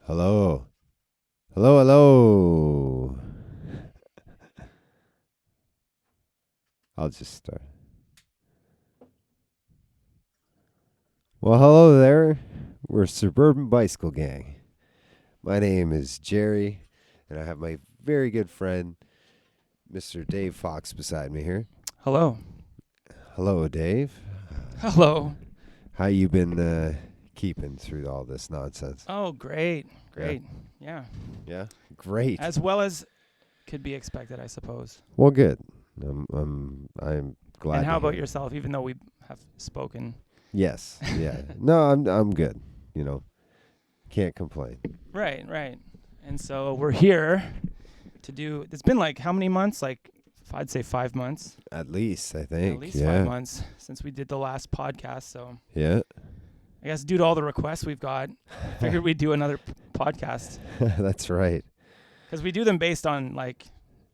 Hello. Hello, hello. I'll just start. Well, hello there. We're Suburban Bicycle Gang. My name is Jerry, and I have my very good friend, Mr. Dave Fox, beside me here. Hello. Hello, Dave. Hello. How you been keeping through all this nonsense? Oh, great. Great. Yeah. Yeah? Great. As well as could be expected, I suppose. Well, good. I'm glad. And how to about hear. yourself, even though we have spoken? Yes. Yeah. No, I'm good. You know, can't complain. Right. And so we're here to do, it's been like how many months? Like, I'd say 5 months. At least, I think. At least 5 months since we did the last podcast. So Yeah. I guess due to all the requests we've got, figured we'd do another podcast. That's right. Because we do them based on like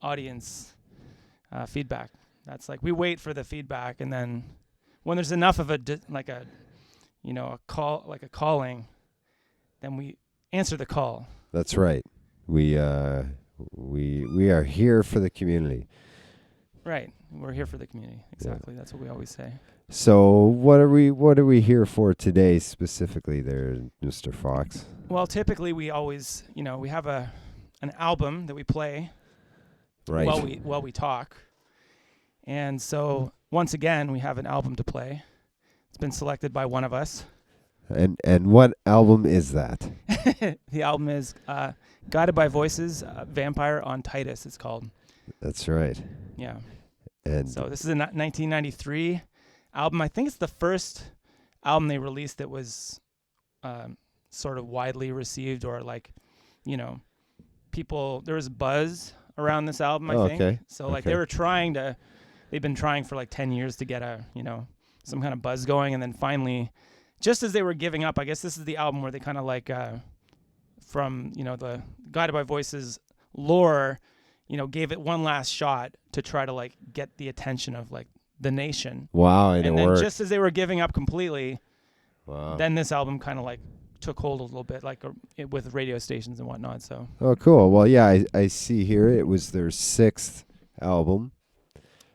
audience feedback. That's like we wait for the feedback, and then when there's enough of a calling, then we answer the call. That's right. We are here for the community. Right. We're here for the community. Exactly. Yeah. That's what we always say. So what are we here for today specifically there, Mr. Fox? Well, typically we always, we have an album that we play right while we talk. And so once again, we have an album to play. It's been selected by one of us. And what album is that? The album is Guided by Voices, Vampire on Titus, it's called. That's right. Yeah. And so this is a 1993 album. I think it's the first album they released that was sort of widely received, or like, there was buzz around this album, I think. Okay. So like they've been trying for like 10 years to get some kind of buzz going, and then finally, just as they were giving up, I guess this is the album where they kind of like from the Guided by Voices lore, gave it one last shot to try to like get the attention of like the nation. Wow, and it then worked. Just as they were giving up completely, wow. Then this album kind of like took hold a little bit, like with radio stations and whatnot. So. Oh, cool. Well, yeah, I see here it was their 6th album.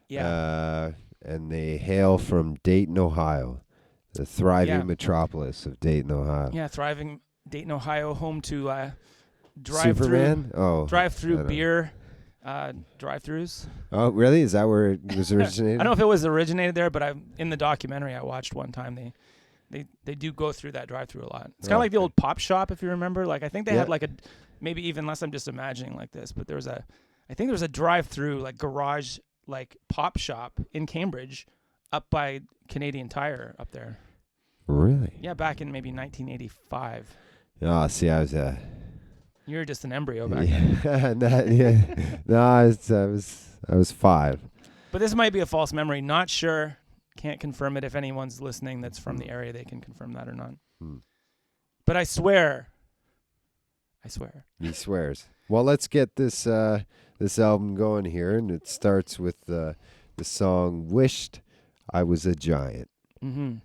Yeah. And they hail from Dayton, Ohio, the thriving metropolis of Dayton, Ohio. Yeah, thriving Dayton, Ohio, home to Superman? drive-through beer drive-throughs. Oh, really? Is that where it was originated? I don't know if it was originated there, but in the documentary I watched one time, they do go through that drive-through a lot. It's kind of like the old Pop Shop, if you remember. Like I think they had like maybe even less. I'm just imagining like this, but I think there was a drive-through like garage like Pop Shop in Cambridge, up by Canadian Tire up there. Really? Yeah, back in maybe 1985. Oh, see, I was You were just an embryo back then. No, I was 5. But this might be a false memory. Not sure. Can't confirm it. If anyone's listening that's from the area, they can confirm that or not. But I swear. He swears. Well, let's get this album going here, and it starts with the song "Wished I Was a Giant." Mm-hmm.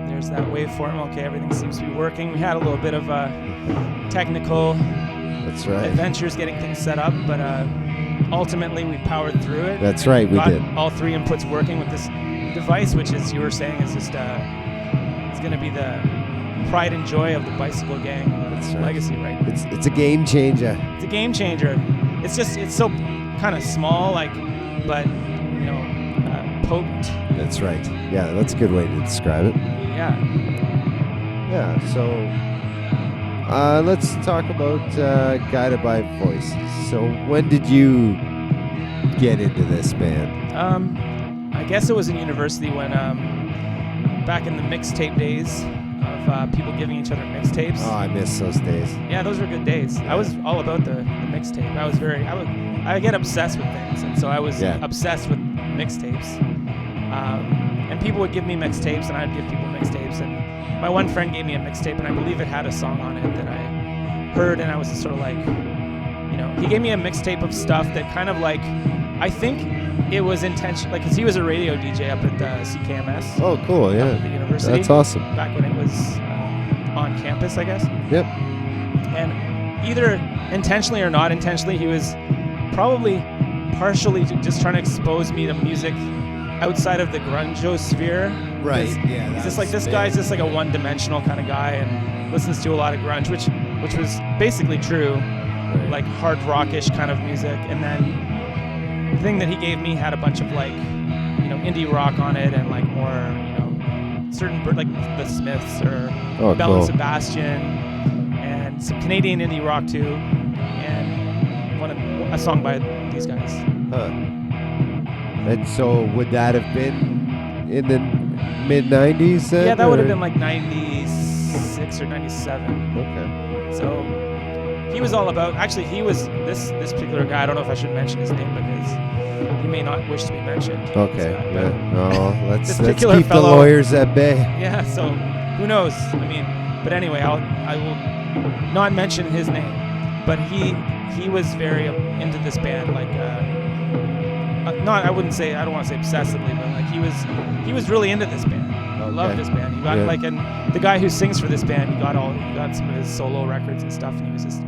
There's that waveform. Okay, everything seems to be working. We had a little bit of technical adventures getting things set up, but ultimately we powered through it. That's right, we did. All 3 inputs working with this device, which, as you were saying, is just it's going to be the pride and joy of the Bicycle Gang legacy, right? It's a game changer. It's a game changer. It's so kind of small, but potent. That's right. Yeah, that's a good way to describe it. Yeah. Yeah. So let's talk about Guided by Voices. So when did you get into this band? I guess it was in university when back in the mixtape days of people giving each other mixtapes. Oh, I miss those days. Yeah, those were good days. I was all about the mixtape. I get obsessed with things, and so I was obsessed with mixtapes. And people would give me mixtapes, and I'd give people mixtapes. And my one friend gave me a mixtape, and I believe it had a song on it that I heard, and I was just sort of like, he gave me a mixtape of stuff that kind of like, I think it was intentional, like, because he was a radio DJ up at CKMS. Oh, cool. Up Yeah. at the university. That's awesome. Back when it was on campus, I guess. Yep. And either intentionally or not intentionally, he was probably partially just trying to expose me to music outside of the grunge-sphere. Right. Yeah. He's just like, this guy's just like a one-dimensional kind of guy and listens to a lot of grunge, which was basically true, like hard rockish kind of music. And then the thing that he gave me had a bunch of like, indie rock on it and like more, certain like the Smiths or Bell and Sebastian and some Canadian indie rock too, and a song by these guys. Huh. And so would that have been in the mid-90s then? Yeah, that would have been like 96 or 97. Okay. So he was all about, actually he was, this particular guy, I don't know if I should mention his name because he may not wish to be mentioned. Okay. Guy, no, let's keep fellow, the lawyers at bay. Yeah, so who knows? I mean, but anyway, I will not mention his name, but he was very into this band, like, I don't want to say obsessively, but like he was really into this band. Okay. Loved this band. He got and the guy who sings for this band, he got some of his solo records and stuff, and he was just,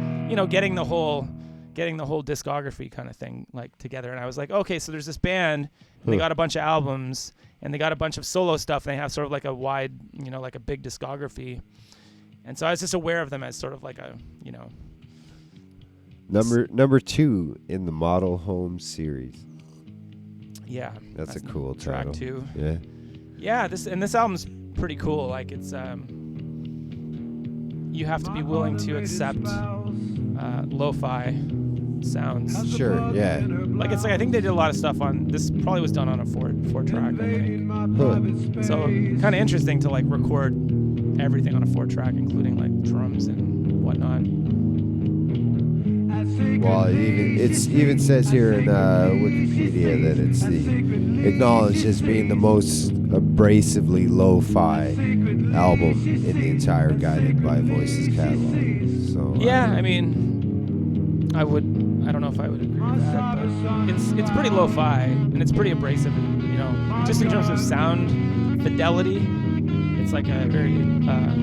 getting the whole discography kind of thing like together. And I was like, okay, so there's this band, and they got a bunch of albums, and they got a bunch of solo stuff, and they have sort of like a wide, like a big discography. And so I was just aware of them as sort of like a, Number 2 in the Model Home series. Yeah, that's a cool track title. 2. Yeah. Yeah, this album's pretty cool. Like it's you have to be willing to accept lo-fi sounds. Sure. Yeah. Like it's like I think they did a lot of stuff on this. Probably was done on a four track. I think. Huh. So kind of interesting to like record everything on a 4-track, including like drums and whatnot. Well, it even says here in Wikipedia that it's acknowledged as being the most abrasively lo-fi album in the entire Guided by Voices catalog. So yeah, I mean, I don't know if I would agree with that, but it's pretty lo-fi and it's pretty abrasive, and just in terms of sound fidelity, it's like a very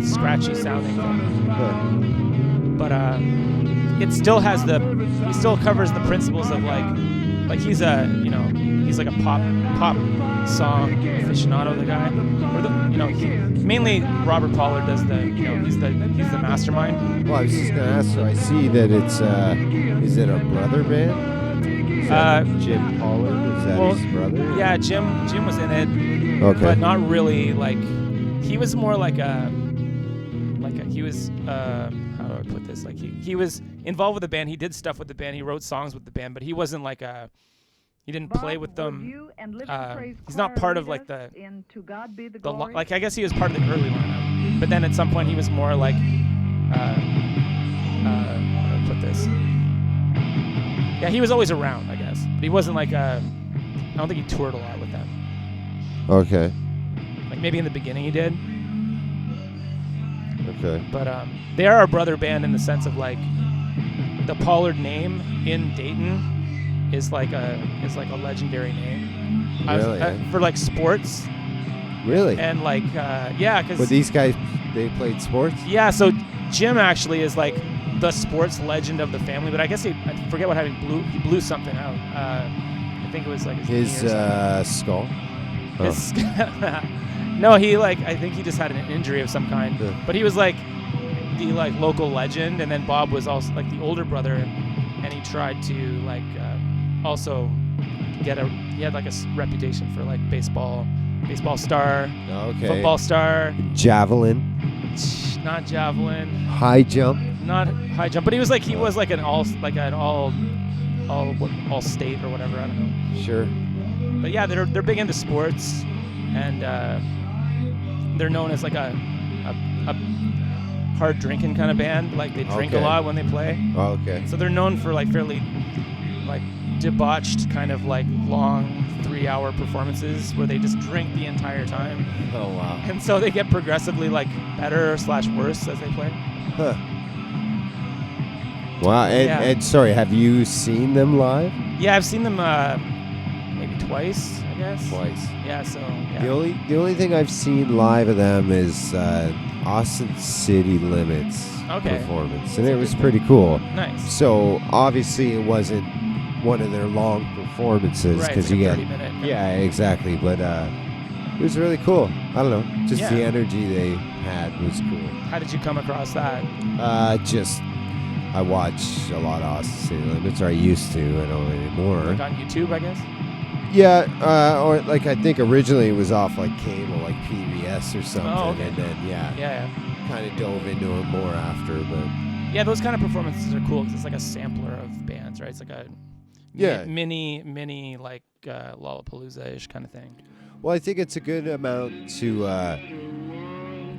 scratchy sounding thing. But it still has he still covers the principles of like he's he's like a pop song aficionado, the guy, or mainly Robert Pollard does he's the mastermind. Well, I was just gonna ask, so I see that it's is it a brother band? Is that Jim Pollard, is that his brother? Yeah, Jim was in it. Okay. But not really, like he was more like he was how do I put this? Like he was involved with the band. He did stuff with the band. He wrote songs with the band, but he wasn't like he didn't play with them. He's not part of like the like I guess he was part of the early lineup. But then at some point he was more like how do I put this? Yeah, he was always around, I guess. But he wasn't like I don't think he toured a lot with them. Okay. Like maybe in the beginning he did. Okay. But they are a brother band in the sense of like the Pollard name in Dayton is like a legendary name. Really? For like sports. Really? And like yeah, because But these guys, they played sports? Yeah, so Jim actually is like the sports legend of the family, but I guess I forget what happened. He blew something out. I think it was like his skull. His no, I think he just had an injury of some kind. Yeah. But he was like the like local legend, and then Bob was also like the older brother, and he tried to like also he had like a reputation for like baseball star, football star, javelin, not javelin, high jump, not high jump, but he was like an all state or whatever, I don't know. Sure. But yeah, they're big into sports, and they're known as like a hard drinking kind of band. Like they drink a lot when they play. Oh, okay. So they're known for like fairly like debauched kind of like long 3-hour performances where they just drink the entire time. Oh wow. And so they get progressively like better / worse as they play. Huh. Wow. And sorry, have you seen them live? Yeah, I've seen them maybe twice, I guess. Twice. Yeah, so yeah. The only thing I've seen live of them is Austin City Limits performance, and it was pretty cool. Nice. So obviously it wasn't one of their long performances because you get 30 minute. Yeah, exactly. But it was really cool. I don't know, just the energy they had was cool. How did you come across that? I watch a lot of Austin City Limits, or I used to. I don't anymore. Like on YouTube, I guess. Yeah, or like I think originally it was off like cable, like PBS or something, Oh, okay. and then kind of dove into it more after. But yeah, those kind of performances are cool because it's like a sampler of bands, right? It's like a mini like Lollapalooza-ish kind of thing. Well, I think it's a good amount to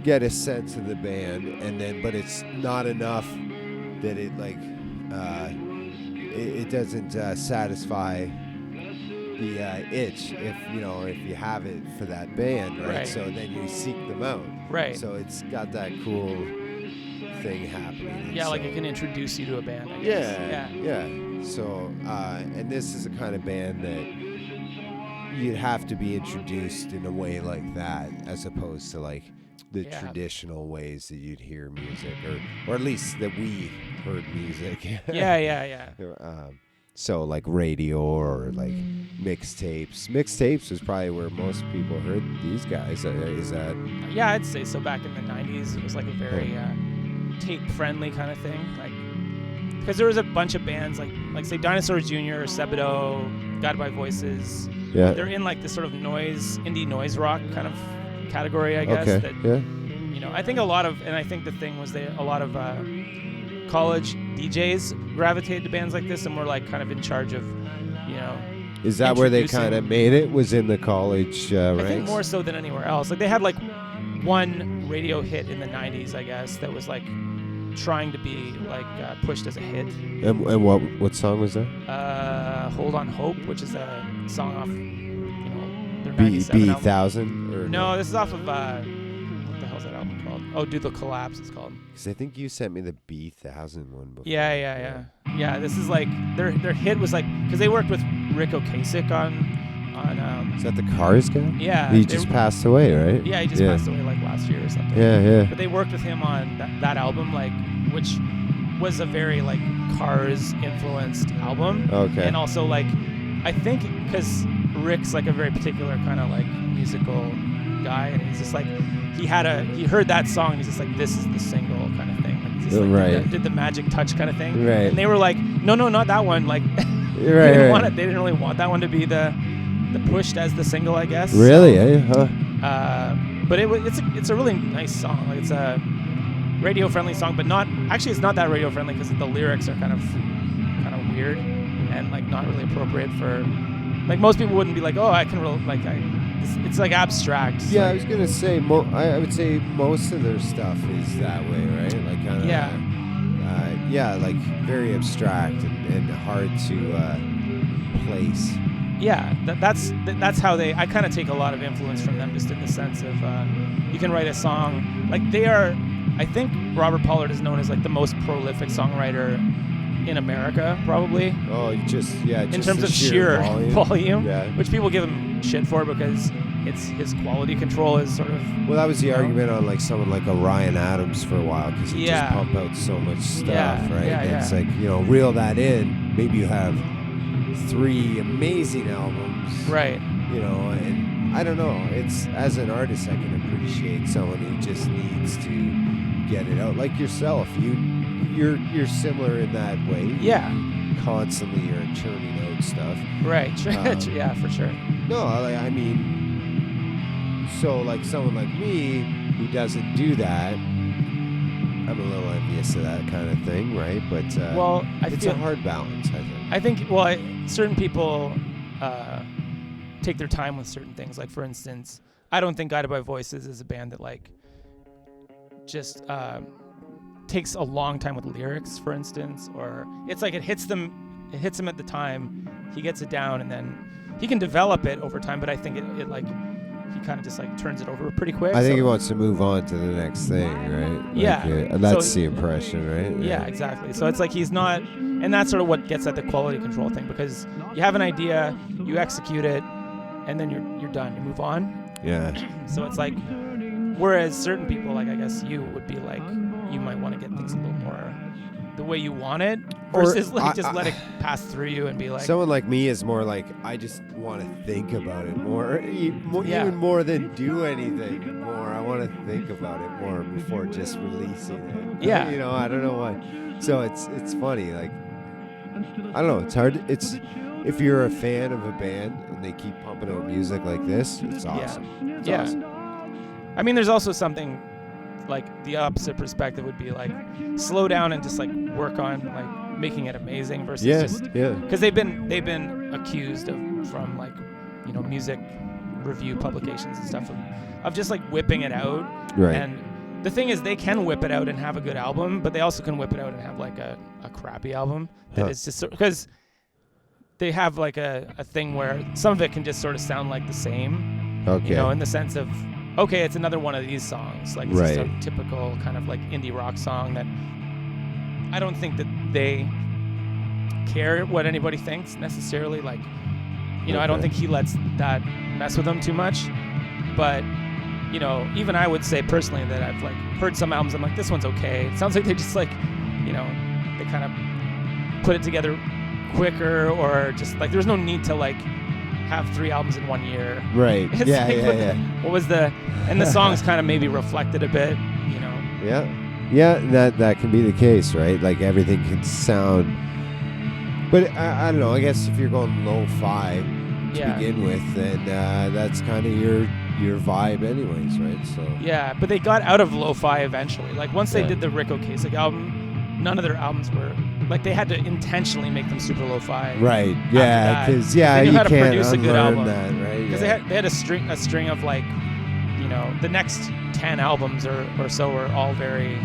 get a sense of the band, and then but it's not enough that it like it doesn't satisfy the itch if you have it for that band, right? So then you seek them out, right? So it's got that cool thing happening. Yeah, like it can introduce you to a band, I guess. Yeah. So and this is a kind of band that you'd have to be introduced in a way like that, as opposed to like the traditional ways that you'd hear music, or at least that we heard music. Yeah. So like radio or like mixtapes. Mixtapes was probably where most people heard these guys. Is that? Yeah, I'd say so. Back in the 90s, it was like a very tape-friendly kind of thing. Like, because there was a bunch of bands like say Dinosaurs Jr. or Sebadoh, Guided by Voices. Yeah. They're in like this sort of indie noise rock kind of category, I guess. Okay. I think I think the thing was a lot of college DJs gravitated to bands like this and were like kind of in charge of, Is that where they kind of made it? Was in the college ranks? I think more so than anywhere else. Like they had like one radio hit in the 90s, I guess, that was like trying to be like pushed as a hit. And what song was that? Hold on Hope, which is a song off, their 97 album. B1000? No, this is off of, what the hell's that album called? Oh, Do the Collapse, it's called. Because I think you sent me the B1000 one before. Yeah. This is like, their hit was like, because they worked with Rick Ocasek on is that the Cars guy? Yeah. He just passed away, right? Yeah, he just passed away like last year or something. Yeah. But they worked with him on that album, like, which was a very like Cars influenced album. Okay. And also like, I think because Rick's like a very particular kind of like musical guy, and he's just like, he heard that song, and he's just like, this is the single kind of thing. Like, he's just like, did the magic touch kind of thing. Right. And they were like, no, not that one. Like, they didn't really want that one to be the pushed as the single, I guess. Really? So, but it's a really nice song. Like, it's a radio friendly song, but it's not that radio friendly because the lyrics are kind of weird and like not really appropriate for, like, most people wouldn't be like, oh, I can it's like abstract. Yeah, like, I was gonna say I would say most of their stuff is that way, right? Like kind of like very abstract and hard to place. Yeah, that's how I kind of take a lot of influence from them, just in the sense of you can write a song, like I think Robert Pollard is known as like the most prolific songwriter in America, probably. Oh, just in terms of sheer volume, yeah. Which people give him shit for because it's his quality control is sort of. Well, that was the argument on like someone like Ryan Adams for a while, because he just pump out so much stuff, right? Yeah. It's like, reel that in. Maybe you have 3 amazing albums, right? And I don't know. It's, as an artist, I can appreciate someone who just needs to get it out, like yourself. You're similar in that way. Yeah. Constantly you're churning out stuff. Right. Yeah, for sure. No, I mean, so like someone like me who doesn't do that, I'm a little envious of that kind of thing, right? But it's a hard balance, I think. Certain people take their time with certain things. Like, for instance, I don't think Guided by Voices is a band that like just takes a long time with lyrics, for instance, or it's like it hits him at the time, he gets it down, and then he can develop it over time. But I think it like he kind of just like turns it over pretty quick. I think so, he wants to move on to the next thing, right? Like, Yeah. that's So- the impression, right? Yeah, exactly. So it's like he's not, and that's sort of what gets at the quality control thing, because you have an idea, you execute it, and then you're done. You move on. Yeah. So it's like, whereas certain people, like I guess you would be like, you might want to get things a little more the way you want it, versus like just let it pass through you and be like. Someone like me is more like, I just want to think about it more, even more than do anything more. I want to think about it more before just releasing it. Yeah. You know, I don't know why. So it's funny. Like, I don't know. It's hard. It's if you're a fan of a band and they keep pumping out music like this, it's awesome. It's awesome. I mean, there's also something like the opposite perspective would be like slow down and just like work on like making it amazing versus just because they've been accused from like, you know, music review publications and stuff of just like whipping it out. Right. And the thing is, they can whip it out and have a good album, but they also can whip it out and have like a crappy album that is just because they have like a thing where some of it can just sort of sound like the same. Okay. You know, in the sense of, okay, it's another one of these songs. Like, it's just a typical kind of like indie rock song that I don't think that they care what anybody thinks necessarily. Like, you know, I don't think he lets that mess with him too much. But, you know, even I would say personally that I've like heard some albums, I'm like, this one's okay. It sounds like they just like, you know, they kind of put it together quicker, or just like there's no need to like have 3 albums in 1 year. Right. It's Yeah, like, what was the, and the songs kind of maybe reflected a bit, you know. Yeah, that can be the case, right? Like everything can sound, but I don't know. I guess if you're going lo-fi to begin with, then that's kind of your vibe, anyways, right? So yeah, but they got out of lo-fi eventually. Like once they did the Rick Ocasek album, none of their albums were like, they had to intentionally make them super lo-fi. Right. Yeah, because you how to can't produce a good album. that, right? Because they had a string of like, you know, the next 10 albums or so were all very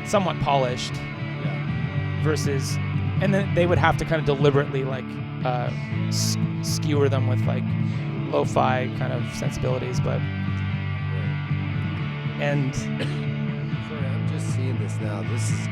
somewhat polished. Yeah. Versus, and then they would have to kind of deliberately like skewer them with like lo-fi kind of sensibilities, but and sorry, I'm just seeing this now. This is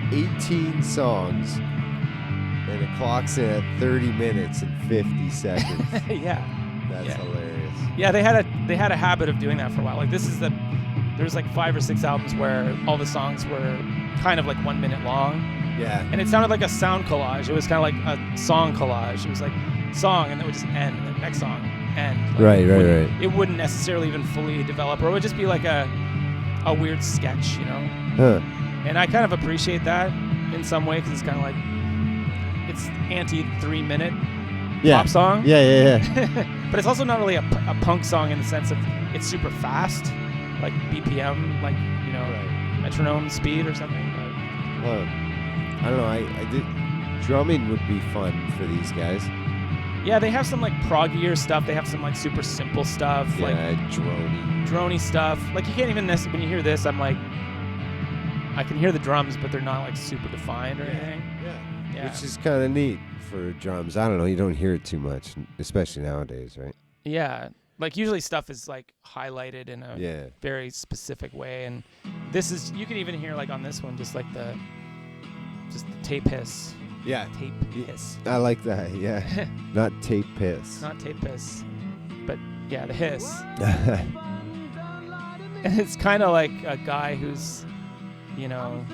18 songs, and it clocks in at 30 minutes and 50 seconds. yeah, That's hilarious. Yeah, they had a habit of doing that for a while. Like there's like 5 or 6 albums where all the songs were kind of like 1 minute long. Yeah. And it sounded like a sound collage. It was kind of like a song collage. It was like song, and then it would just end, and then next song end. Like, right. It wouldn't necessarily even fully develop, or it would just be like a weird sketch, you know. Huh. And I kind of appreciate that in some way, because it's kind of like it's anti 3-minute pop song. Yeah. But it's also not really a punk song in the sense of it's super fast, like BPM, like, you know, metronome speed or something. But I don't know. I did. Drumming would be fun for these guys. yeah, they have some like proggier stuff. They have some like super simple stuff, like droney stuff. Like you can't even when you hear this, I'm like, I can hear the drums, but they're not like super defined or anything. Yeah. Which is kind of neat for drums. I don't know. You don't hear it too much, especially nowadays, right? Yeah. Like usually stuff is like highlighted in a very specific way, and this is, you can even hear like on this one just the tape hiss. Yeah. Tape hiss. I like that. Yeah. Not tape piss. Not tape hiss, but yeah, the hiss. And it's kind of like a guy who's, you know,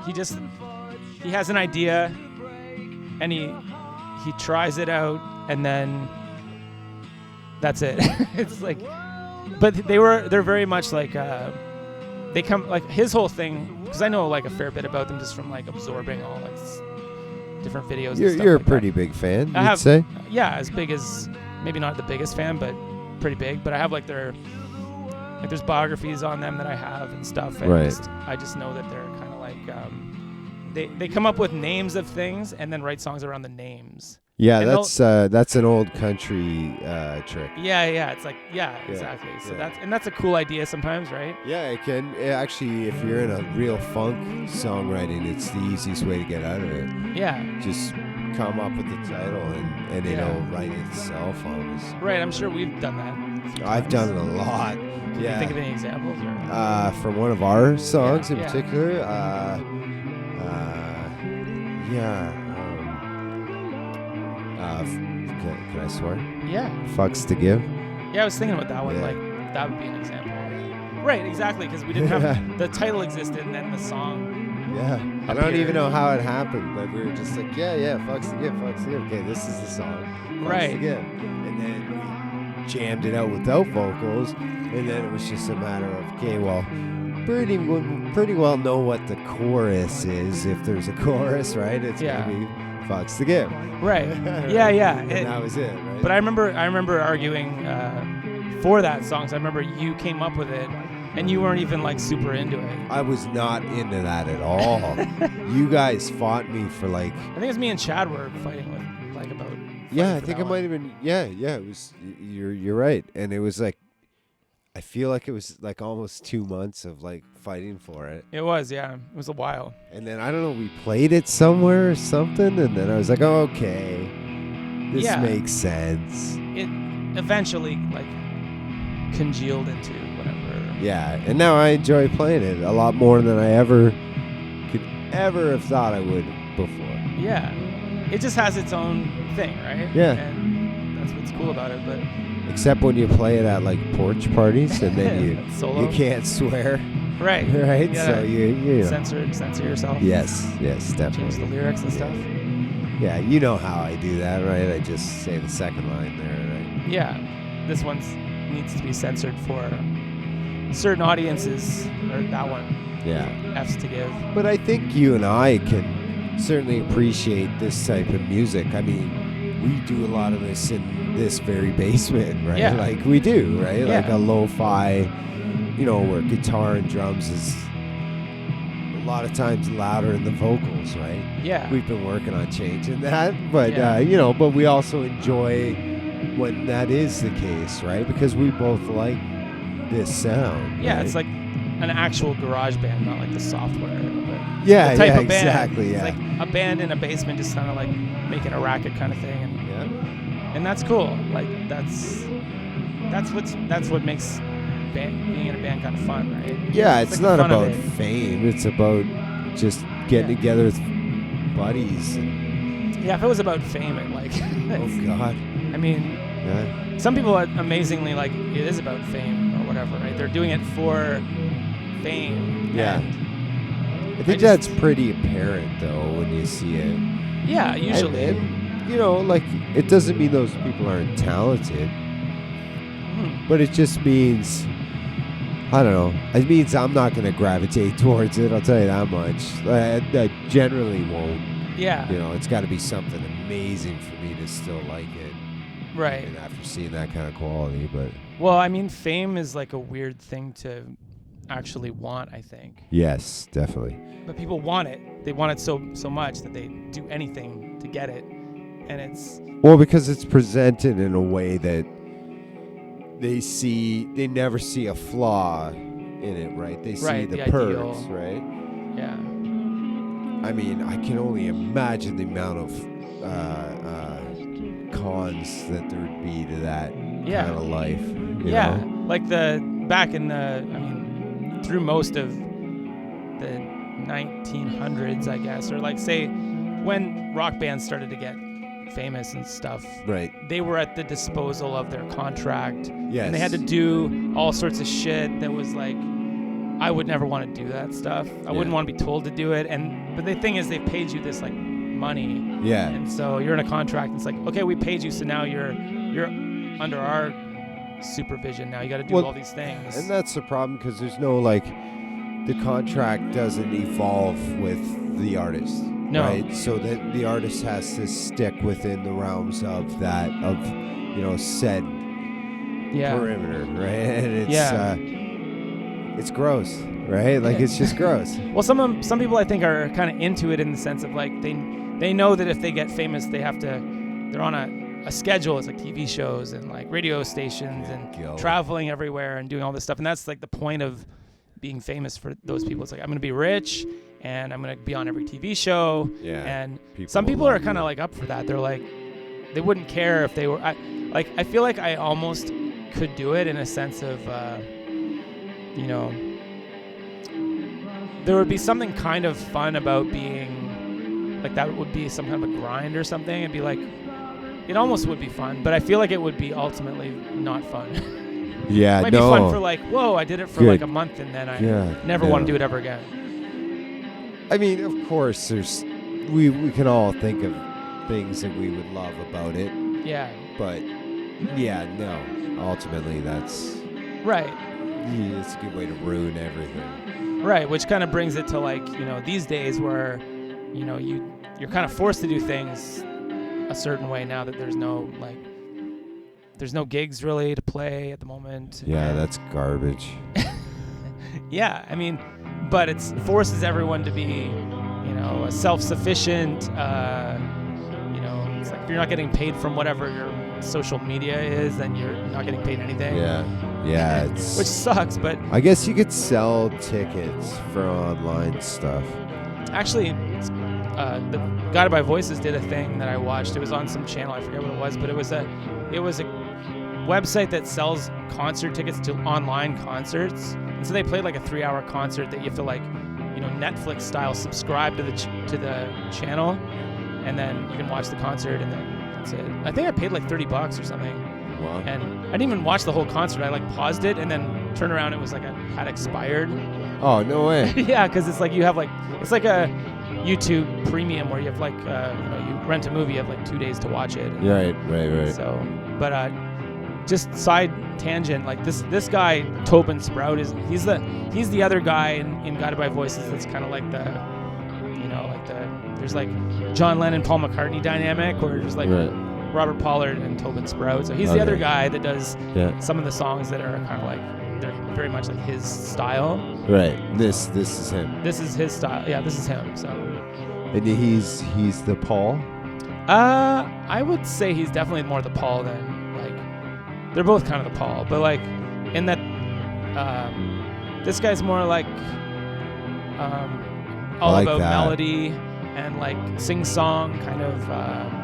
he has an idea, and he tries it out, and then that's it. It's like, but they're very much like they come like his whole thing, because I know like a fair bit about them just from like absorbing all like different videos. You're a pretty big fan, you'd say? Yeah, as big as, maybe not the biggest fan, but pretty big. But I have like there's biographies on them that I have and stuff, and I just know that they're kind of like they come up with names of things and then write songs around the names. Yeah, and that's an old country trick. Yeah, it's like exactly. So that's a cool idea sometimes, right? Yeah, it can actually, if you're in a real funk songwriting, it's the easiest way to get out of it. Yeah. Just come up with the title and it'll write itself almost. Right, I'm sure we've done that. I've done it a lot. Can Yeah. you think of any examples? Or? From one of our songs in Yeah. particular. Can I swear? Yeah. Fucks to give. Yeah, I was thinking about that one. Yeah. Like, that would be an example. Right, exactly, because we didn't have the title existed and then the song. Yeah. I don't even know how it happened, but we were just like, fucks to give, fucks to give. Okay, this is the song. Fucks Right. to give. And then we jammed it out without vocals, and then it was just a matter of, okay, well, pretty well know what the chorus is. If there's a chorus, right? It's gonna be fucks to give. Right. Yeah. And that was it, right? But I remember arguing for that song. So I remember you came up with it, and you weren't even like super into it. I was not into that at all. You guys fought me for like. I think it was me and Chad were fighting with like about. Yeah, I think it might have been. Yeah. It was. You're right, and it was like. I feel like it was like almost 2 months of like fighting for it. It was, yeah. It was a while. And then I don't know, we played it somewhere or something, and then I was like, oh, okay, this makes sense. It eventually like congealed into whatever. Yeah, and now I enjoy playing it a lot more than I could ever have thought I would before. Yeah, it just has its own thing, right? Yeah. And that's what's cool about it, but. Except when you play it at like porch parties, and then you can't swear. Right. Right. So you censor yourself. Yes, definitely. Change the lyrics and stuff. Yeah, you know how I do that, right? I just say the second line there, right? Yeah, this one needs to be censored for certain audiences, or that one. Yeah. F's to give. But I think you and I can certainly appreciate this type of music. I mean, we do a lot of this in this very basement, right? Yeah. Like we do, right? Yeah. Like a lo-fi, where guitar and drums is a lot of times louder than the vocals, right? Yeah. We've been working on changing that, but Yeah. but we also enjoy when that is the case, right? Because we both like this sound. Yeah, right? it's like an actual garage band, not like the software. But Yeah, the type yeah, of band. exactly. It's Yeah. like a band in a basement, just kind of like making a racket kind of thing, and that's cool. Like that's what makes being in a band kind of fun, right? Yeah, it's like not the fun of about it. fame. It's about just getting together with buddies. And, Yeah, if it was about fame, it like. oh God. I mean, Yeah. some people are amazingly like it is about fame or whatever, right? They're doing it for fame. Yeah. and I think that's pretty apparent though when you see it. Yeah, usually. And, like it doesn't mean those people aren't talented, but it just means. I don't know. It means I'm not going to gravitate towards it. I'll tell you that much. I generally won't. Yeah. It's got to be something amazing for me to still like it. Right. Even after seeing that kind of quality, but. Well, I mean, fame is like a weird thing to actually want, I think. Yes, definitely. But people want it. They want it so much that they do anything to get it. And it's. Well, because it's presented in a way that they never see a flaw in it, right? They see the perks, right? Yeah. I mean, I can only imagine the amount of cons that there would be to that kind of life. You know? Like through most of the 1900s, I guess, or like say when rock bands started to get famous and stuff, right? They were at the disposal of their contract. Yes. And they had to do all sorts of shit that was like, I would never want to do that stuff. I wouldn't want to be told to do it. But the thing is, they paid you this like money. Yeah. And so you're in a contract. And it's like, okay, we paid you, so now you're under our supervision. Now you got to do all these things. And that's the problem because there's no the contract doesn't evolve with the artist. No. Right? So that the artist has to stick within the realms of that, said perimeter, right? And it's gross, right? Like it's just gross. Well, some people I think are kind of into it in the sense of like they know that if they get famous, they're on a schedule. It's like TV shows and like radio stations and traveling everywhere and doing all this stuff. And that's like the point of being famous for those people. It's like, I'm going to be rich and I'm gonna be on every TV show. Yeah. And People some will people are love kind of you. like up for that. They're like, they wouldn't care if they were. I feel like I almost could do it in a sense of, you know, there would be something kind of fun about being like that. Would be some kind of a grind or something. It'd be like, it almost would be fun, but I feel like it would be ultimately not fun. Yeah, It might no. be fun for like, whoa, I did it for Good. like a month and then I never want to do it ever again. I mean, of course, we can all think of things that we would love about it, Yeah. but yeah, no. Ultimately, that's Right. it's a good way to ruin everything. Right, which kind of brings it to like, you know, these days where, you know, you're kind of forced to do things a certain way now that there's no gigs really to play at the moment. Yeah, And that's garbage. yeah, I mean, but it forces everyone to be, you know, a self-sufficient, you know, it's like if you're not getting paid from whatever your social media is, then you're not getting paid anything. Yeah, it's. Which sucks, but I guess you could sell tickets for online stuff. actually, the Guided by Voices did a thing that I watched. It was on some channel, I forget what it was, but it was a website that sells concert tickets to online concerts. And so they played like a 3-hour concert that you have to like, you know, Netflix style subscribe to the channel, and then you can watch the concert, and then that's it. I think I paid like $30 or something. Wow. And I didn't even watch the whole concert. I like paused it and then turned around. It was like it had expired. Oh, no way. Yeah, because it's like you have like, it's like a YouTube Premium where you have like, you know, you rent a movie, you have like 2 days to watch it. Right. So, but just side tangent, like this guy Tobin Sprout he's the other guy in Guided by Voices that's kind of like the, you know, like there's like John Lennon Paul McCartney dynamic, or there's like Robert Pollard and Tobin Sprout. So he's the other guy that does some of the songs that are kind of like, they're very much like his style. Right. This is him. This is his style. Yeah, this is him. So. And he's the Paul. I would say he's definitely more the Paul than like, they're both kind of the Paul, but like in that, this guy's more like, all like about that. melody and like sing-song kind of.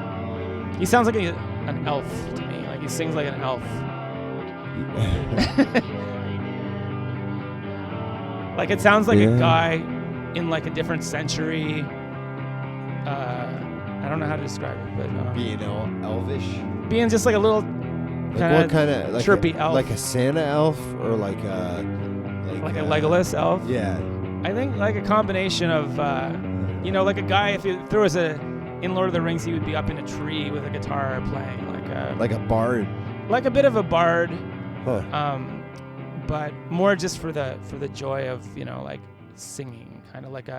He sounds like an elf to me. Like he sings like an elf. Like it sounds like a guy in like a different century. I don't know how to describe it, but Being elvish. being just like a little What kind of like chirpy elf, like a Santa elf, or like a Legolas elf. Yeah. I think like a combination of, you know, like a guy, if there was in Lord of the Rings, he would be up in a tree with a guitar playing, like a bard. like a bit of a bard, Huh. but more just for the joy of, you know, like singing, kind of like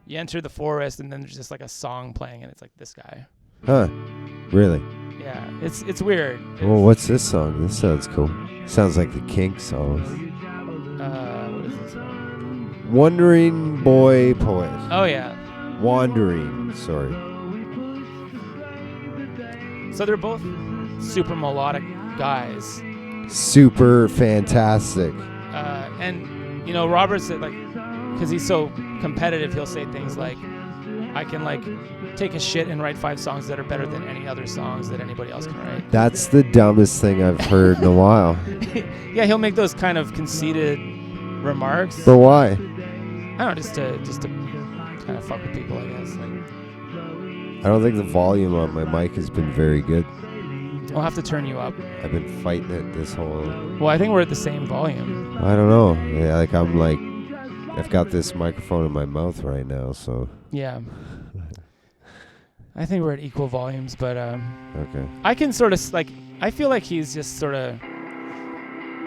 you enter the forest and then there's just like a song playing and it's like this guy. Huh. Really? Yeah, it's weird. Well, what's this song? This sounds cool. Sounds like the Kinks song. What is this one? Wandering Boy Poet. Oh yeah. Wandering. Sorry. So they're both super melodic guys. Super fantastic. And you know, Robert's like, because he's so competitive, he'll say things like, I can like take a shit and write 5 songs that are better than any other songs that anybody else can write. That's the dumbest thing I've heard in a while. Yeah, he'll make those kind of conceited remarks. But why? I don't know, just to kind of fuck with people, I guess. Like, I don't think the volume on my mic has been very good. I'll have to turn you up. I've been fighting it this whole... Well, I think we're at the same volume. I don't know. Yeah, I've got this microphone in my mouth right now, so... Yeah. I think we're at equal volumes, but Okay. I can sort of like, I feel like he's just sort of...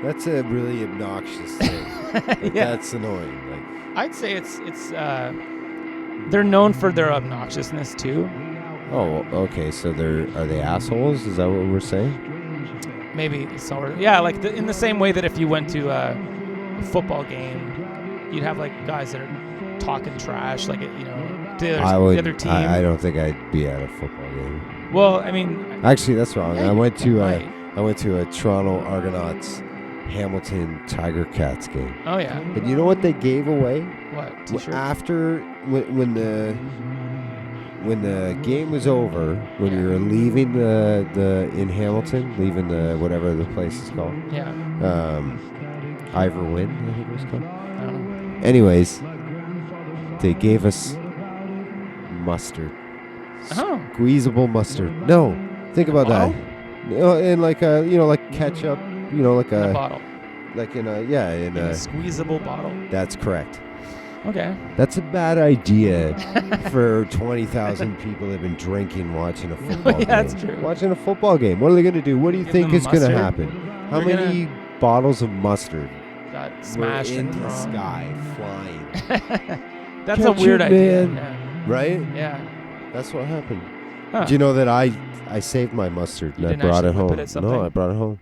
That's a really obnoxious thing. Yeah. That's annoying. Like, I'd say it's they're known for their obnoxiousness too. oh, okay. So are they assholes? Is that what we're saying? Maybe sort of. Yeah, like in the same way that if you went to a football game, you'd have like guys that are talking trash, like, you know, to the other team. I don't think I'd be at a football game. Well, I mean, Actually, that's wrong. yeah, I went to right. a Toronto Argonauts Hamilton Tiger Cats game. Oh yeah. And you know what they gave away? What? T-shirt? After when the game was over, when you were leaving the in Hamilton, leaving the whatever the place is called. Yeah. Ivor Wynn, I think it was called. I don't know. Anyways, they gave us mustard. Oh. Squeezable mustard. No, think about that. And like like ketchup. Like In a bottle. Like in a In a squeezable bottle. That's correct. Okay. That's a bad idea for 20,000 people that have been drinking watching a football game. That's true. Watching a football game. What are they going to do? What do you Give think them is going to mustard? happen? How They're many bottles of mustard Got were smashed in and the thrown. sky flying? That's Catch a weird it, idea. man. Right? Yeah. That's what happened. Huh. Do you know that I saved my mustard You and I didn't brought it actually whip home? it at something? No, I brought it home.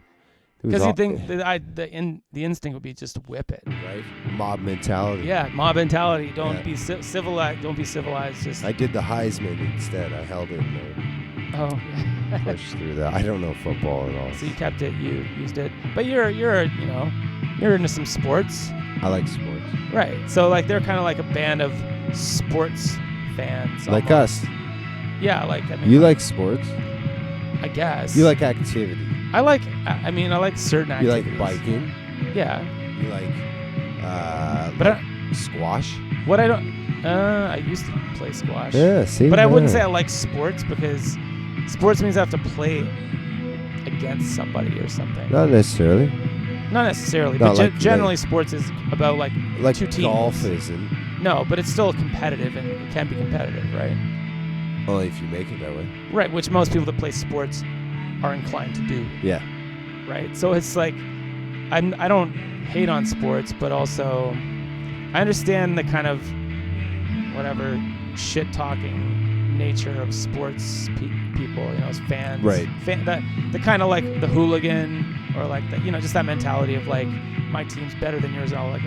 Because you think the instinct would be just to whip it. right? Mob mentality. Yeah, mob mentality. Don't Yeah. be civilized. Don't be civilized. Just I did the Heisman instead. I held it and oh. I pushed through that. I don't know football at all. So you kept it. You used it. But you're into some sports, I like sports. right? So like they're kind of like a band of sports fans. Like almost. us. Yeah, like I mean. You like sports? I guess. You like activity. I like certain You activities. like biking. Yeah. You like But like squash. what I don't. I used to play squash. Yeah, see. But I wouldn't say yeah. I like sports because sports means I have to play against somebody or something. Not necessarily. Not necessarily, Not but like- generally sports is about like Like two teams. golf isn't. No, but it's still competitive and it can be competitive, right? Only if you make it that way. Right, which most people that play sports are inclined to do, Yeah. right? So it's like I don't hate on sports, but also I understand the kind of whatever shit talking nature of sports people, as fans. Right. The kind of like the hooligan or like the, just that mentality of like my team's better than yours. I'll like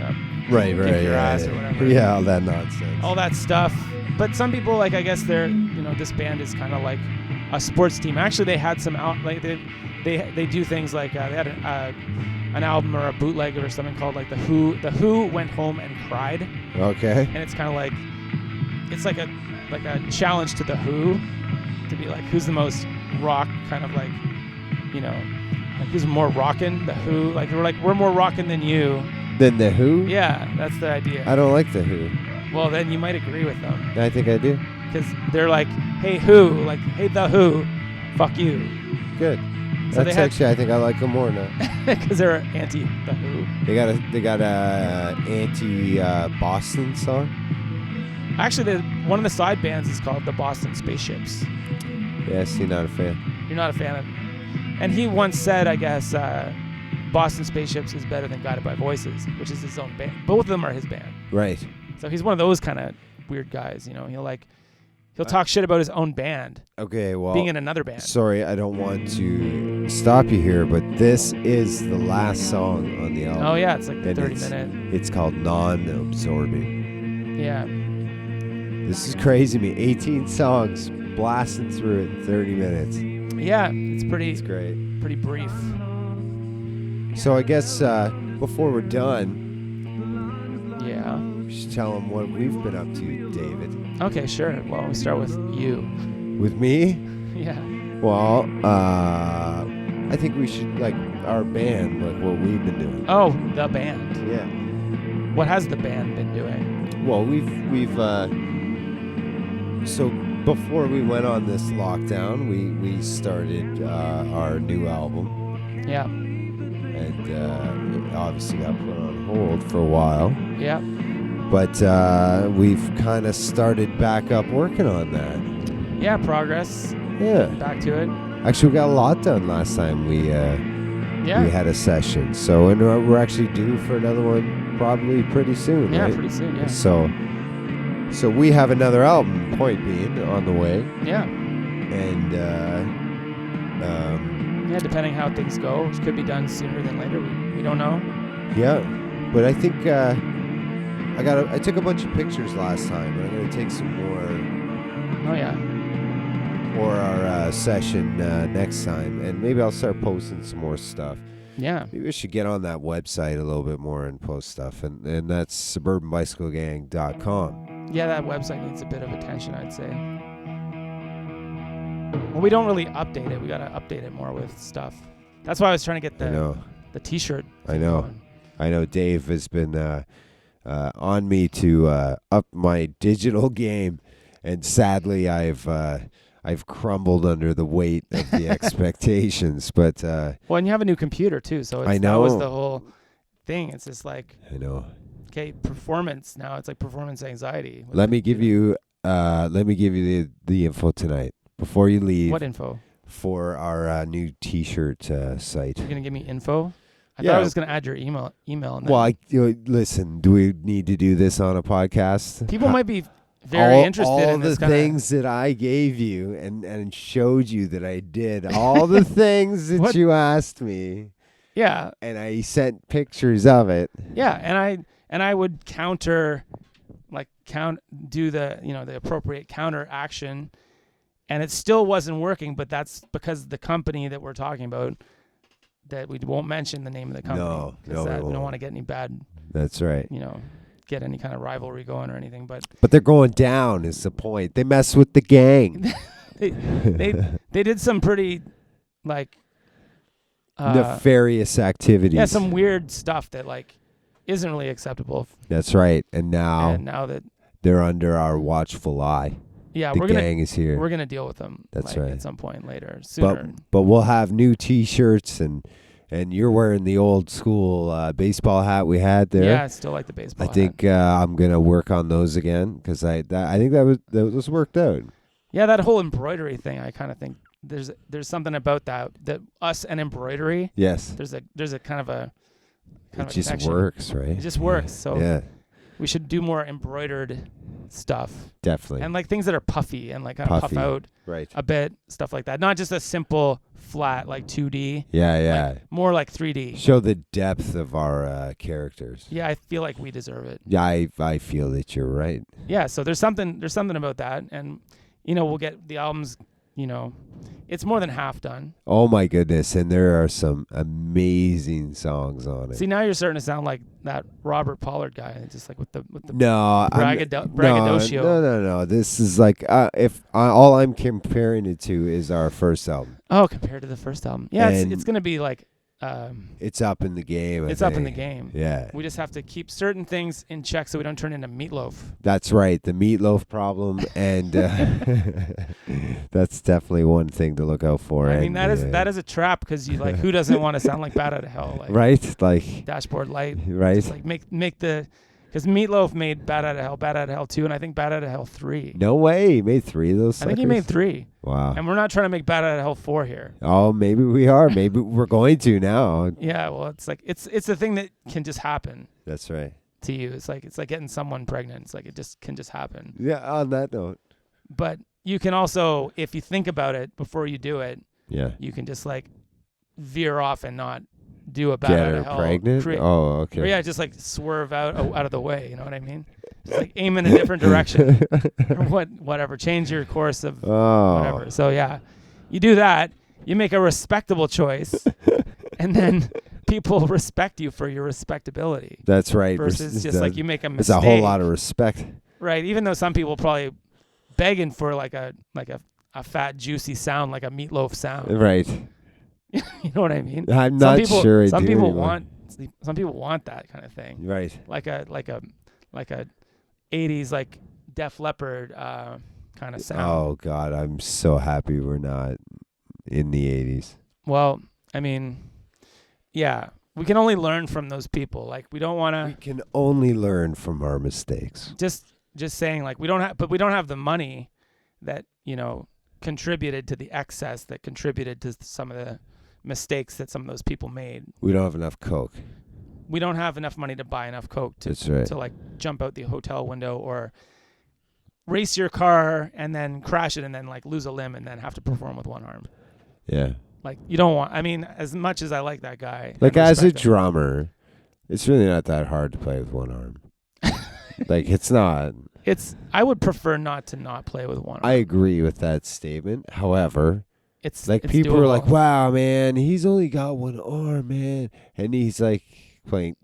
Right. kick your ass or whatever. Yeah, all that nonsense. all that stuff. But some people, like, I guess they're, this band is kind of like a sports team. Actually, they had some out, like they do things like they had an album or a bootleg or something called like the Who Went Home and Cried, Okay. and it's kind of like it's like a challenge to the Who to be like who's the most rock kind of like like who's more rockin'. The Who, like we're more rockin' than you. Then the Who? Yeah, that's the idea. I don't like the Who. Well, then you might agree with them. I think I do. Because they're like, hey, Who? Like, hey, the Who? Fuck you. Good. So That's actually, I think I like them more now. Because they're anti-the Who. They got a anti Boston song. Actually, one of the side bands is called the Boston Spaceships. Yeah, see, not a fan. You're not a fan of. And he once said, I guess, Boston Spaceships is better than Guided by Voices, which is his own band. Both of them are his band. Right. So he's one of those kind of weird guys. He'll talk shit about his own band Okay, well, being in another band. sorry, I don't want to stop you here, but this is the last song on the album. Oh yeah, it's like And 30 minute. It's called Non-Absorbing. Yeah. This is crazy to me. 18 songs blasting through it in 30 minutes. Yeah, it's It's great. pretty brief. So I guess before we're done, Yeah. we should tell them what we've been up to, David. Okay, sure. Well, we start with you. With me? Yeah. Well, I think we should, like, our band, like what we've been doing. Oh, the band. Yeah. What has the band been doing? Well, we've so before we went on this lockdown, we started our new album, Yeah. and it obviously got put on hold for a while. Yeah. But we've kind of started back up working on that. Yeah, progress. Yeah. Back to it. Actually, we got a lot done last time we Yeah. had a session. So, and we're actually due for another one probably pretty soon, Yeah, right? pretty soon, yeah. So we have another album, point being, on the way. Yeah. And, Yeah, depending how things go, which could be done sooner than later. We don't know. yeah. But I think I took a bunch of pictures last time, but I'm going to take some more Oh, yeah. for our session next time, and maybe I'll start posting some more stuff. Yeah. Maybe we should get on that website a little bit more and post stuff. And that's suburbanbicyclegang.com. Yeah, that website needs a bit of attention, I'd say. Well, we don't really update it. We got to update it more with stuff. That's why I was trying to get the T-shirt. I know. Going. I know Dave has been on me to up my digital game, and sadly I've crumbled under the weight of the expectations. But well, and you have a new computer too, so I know. that was the whole thing. It's just like, I know. Okay, performance now. It's like performance anxiety. Let me give you the info tonight before you leave. What info? For our new T-shirt site. You're gonna give me info? I Yeah. thought I was just gonna add your email. And Well, listen. Do we need to do this on a podcast? people might be very interested in this all the things that I gave you and showed you that I did. All the things that you asked me. Yeah. And I sent pictures of it. Yeah, and I would do the appropriate counter action. And it still wasn't working, but that's because the company that we're talking about, that we won't mention the name of the company. No, we don't want to get any bad. That's right. Get any kind of rivalry going or anything. But they're going down is the point. They mess with the gang. they did some pretty nefarious activities. Yeah, some weird stuff that isn't really acceptable. That's right. And now that they're under our watchful eye. Yeah, the gang is here. We're gonna deal with them. That's right. At some point later, sooner. But we'll have new T-shirts and you're wearing the old school baseball hat we had there. Yeah, I still like the baseball. I think I'm gonna work on those again because I think that was worked out. Yeah, that whole embroidery thing. I kind of think there's something about that us and embroidery. Yes. There's a kind of a. It just works, right? It just works. So yeah. We should do more embroidered stuff. Definitely. And things that are puffy and kind of puff out a bit, stuff like that. Not just a simple flat 2D. Yeah. More like 3D. Show the depth of our characters. Yeah, I feel like we deserve it. Yeah, I feel that you're right. Yeah, so there's something about that, and we'll get the albums. It's more than half done. Oh my goodness, and there are some amazing songs on it. See, now you're starting to sound like that Robert Pollard guy, just with the braggadocio. No. This is all I'm comparing it to is our first album. Oh, compared to the first album, yeah, it's gonna be it's up in the game. It's up in the game. Yeah. We just have to keep certain things in check so we don't turn into Meatloaf. That's right, the Meatloaf problem, and that's definitely one thing to look out for. I mean, that is a trap because you who doesn't want to sound like Bat Out of Hell, right? Dashboard Light, right? Just make the. Because Meatloaf made Bat Out of Hell 2, and I think Bat Out of Hell 3. No way, he made 3 of those suckers? I think he made 3. Wow. And we're not trying to make Bat Out of Hell 4 here. Oh, maybe we are. Maybe we're going to now. Yeah, well, it's it's a thing that can just happen. That's right. To you, it's like getting someone pregnant. It's it can just happen. Yeah, on that note. But you can also, if you think about it before you do it, yeah, you can just veer off and not do a Bat Get Out her of Hell. pregnant? Oh, okay. Or yeah, just swerve out of the way. You know what I mean? Just aim in a different direction. Or whatever. Change your course of whatever. So yeah, you do that. You make a respectable choice, and then people respect you for your respectability. That's right. Versus just you make a mistake. It's a whole lot of respect. Right. Even though some people probably begging for a fat juicy sound, like a Meatloaf sound. Right. You know what I mean? I'm not sure. Some people want that kind of thing. Right. Like a 80s Def Leppard kind of sound. Oh God, I'm so happy we're not in the 80s. Well, I mean, yeah, we can only learn from those people. We don't want to. We can only learn from our mistakes. Just saying we don't have the money that contributed to the excess that contributed to some of the mistakes that some of those people made. We don't have enough Coke. We don't have enough money to buy enough Coke to jump out the hotel window or race your car and then crash it and then lose a limb and then have to perform with one arm. Yeah. You don't want. I mean, as much as I like that guy. As a drummer, it's really not that hard to play with one arm. It's not. I would prefer not to not play with one arm. I agree with that statement. However, it's Like it's people are like, doable. wow, man, he's only got one arm, man, and he's like playing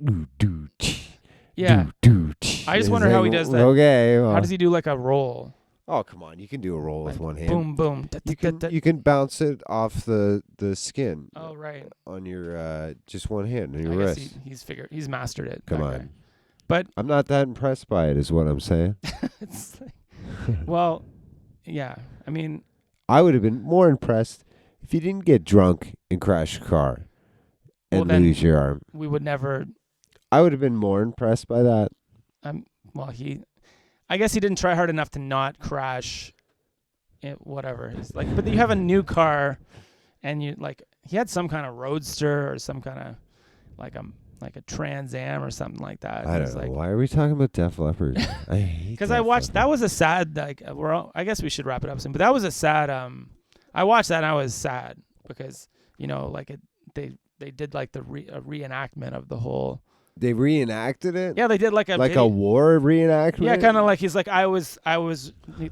Yeah. I just It's wonder how like, he does that. Okay, How does he do like a roll? Oh, come on, you can do a roll with Like one hand. boom, boom. You can bounce it off the skin Oh right. on your just one hand on your I guess wrist. he's mastered it. Come that on. guy. But I'm not that impressed by it, is what I'm saying. it's like, well, yeah. I mean, I would have been more impressed if you didn't get drunk and crash a car Well, and then- lose your arm. we would never. I would have been more impressed by that. Well, I guess he didn't try hard enough to not crash. Whatever. It's like, but you have a new car, and you like he had some kind of Roadster or some kind of like a Trans Am or something like that. I don't know. Why are we talking about Def Leppard? I hate Because Def I watched Leppard. that was a sad like I guess we should wrap it up soon. But that was a sad I watched that and I was sad because like they did like a reenactment of the whole. They reenacted it? Yeah, they did like a war reenactment? Yeah, kind of like he's like I was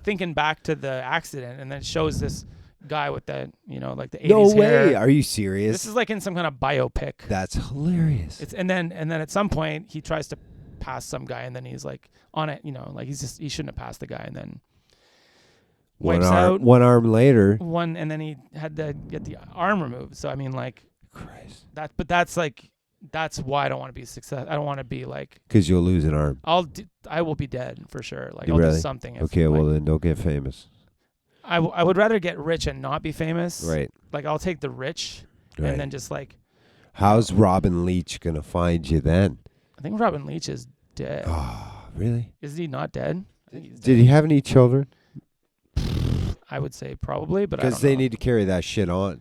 thinking back to the accident, and then it shows this guy with the like the 80s No way. hair. Are you serious? This is like in some kind of biopic. That's hilarious. And then at some point he tries to pass some guy, and then he's like on it, like he shouldn't have passed the guy, and then wipes out one arm later. and then he had to get the arm removed. So I mean, like, Christ. That's why I don't want to be success. I don't want to be like. Because you'll lose an arm. I will be dead for sure. Like You I'll really? do something. Okay, well then don't get famous. I would rather get rich and not be famous. Right. Like I'll take the rich Right. and then just like. How's Robin Leach gonna find you then? I think Robin Leach is dead. Oh, really? Is he not dead? I think he's Did dead. he have any children? I would say probably, but I don't Because they know. need to carry that shit on.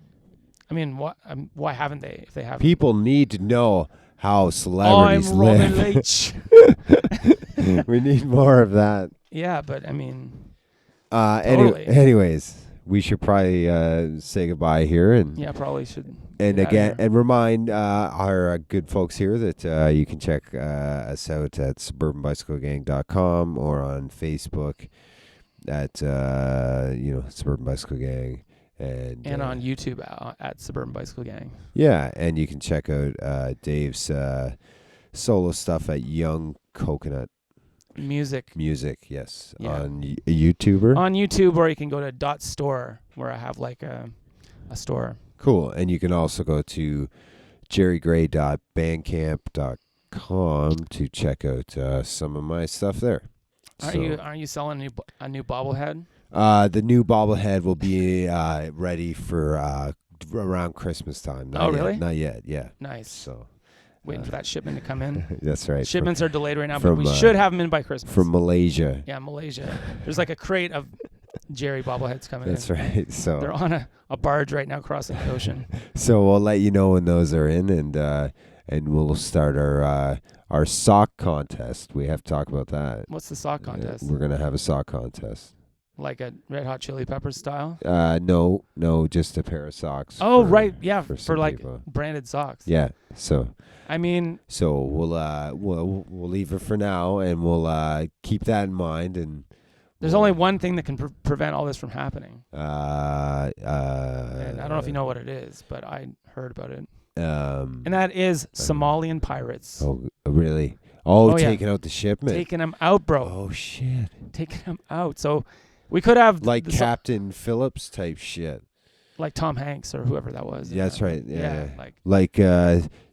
I mean, why haven't they? If they haven't. People need to know how celebrities I'm Robin live. Leach. We need more of that. Yeah, but I mean. Totally. Anyways, we should probably say goodbye here, and Yeah, probably should. and get outta again, here. and remind our good folks here that you can check us out at suburbanbicyclegang.com or on Facebook at Suburban Bicycle Gang, and on YouTube at Suburban Bicycle Gang. Yeah, and you can check out Dave's solo stuff at Young Coconut Music yes, Yeah. on YouTuber. on YouTube, or you can go to .store where I have like a store. Cool, and you can also go to jerrygray.bandcamp.com to check out some of my stuff there. Aren't you selling a new bobblehead? The new bobblehead will be ready for around Christmas time. Not yet, really? Not yet. Yeah. Nice. So Waiting for that shipment to come in. that's right. Shipments are delayed right now, but from, we should have them in by Christmas. From Malaysia. Yeah, Malaysia. There's like a crate of Jerry bobbleheads coming That's in. right. So They're on a barge right now crossing the ocean. So we'll let you know when those are in, and we'll start our sock contest. We have to talk about that. What's the sock contest? We're gonna have a sock contest. Like a Red Hot Chili Peppers style? No, just a pair of socks. Oh, for- right. Yeah, for for some like people. branded socks. Yeah. So I mean, we'll leave it for now, and we'll keep that in mind. And there's only one thing that can prevent all this from happening. And I don't know if you know what it is, but I heard about it. And that is Somalian pirates. Oh, really? Oh, Oh, yeah. taking out the shipment. Taking them out, bro. Oh shit! Taking them out. So we could have Like the Captain Phillips type shit. like Tom Hanks or whoever that was. Yeah, that's right. Yeah. Like Like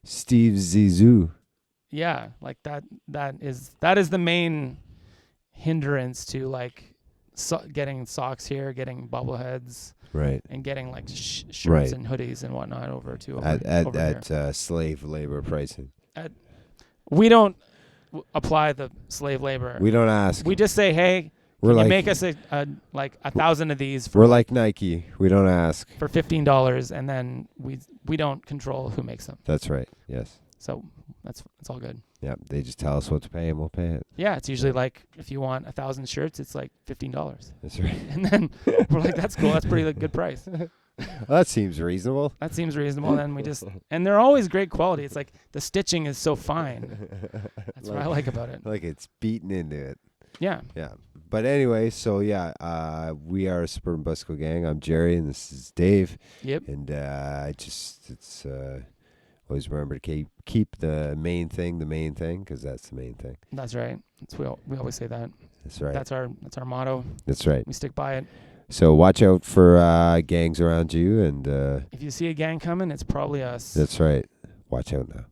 Steve Zissou. yeah, like that is the main hindrance to like getting socks here, getting bobbleheads, Right. and getting like shirts Right. and hoodies and whatnot over At slave labor pricing. We don't apply the slave labor. We don't ask. We just say, hey, We're can like you make us like 1,000 of these we're for like Nike. We don't ask. for $15, and then we don't control who makes them. That's right. Yes. So it's all good. Yeah. They just tell us what to pay, and we'll pay it. Yeah, it's usually like if you want 1,000 shirts, it's like $15, That's right. and then we're like, that's cool. That's pretty good price. Well, that seems reasonable. That seems reasonable. And then and they're always great quality. It's like the stitching is so fine. That's what I like about it. Like it's beaten into it. Yeah. Yeah. But anyway, so yeah, we are a Suburban Bicycle Gang. I'm Jerry, and this is Dave. Yep. And it's always remember to keep the main thing, because that's the main thing. That's right. We always say that. That's right. That's our motto. That's right. We stick by it. So watch out for gangs around you, and If you see a gang coming, it's probably us. that's right. Watch out now.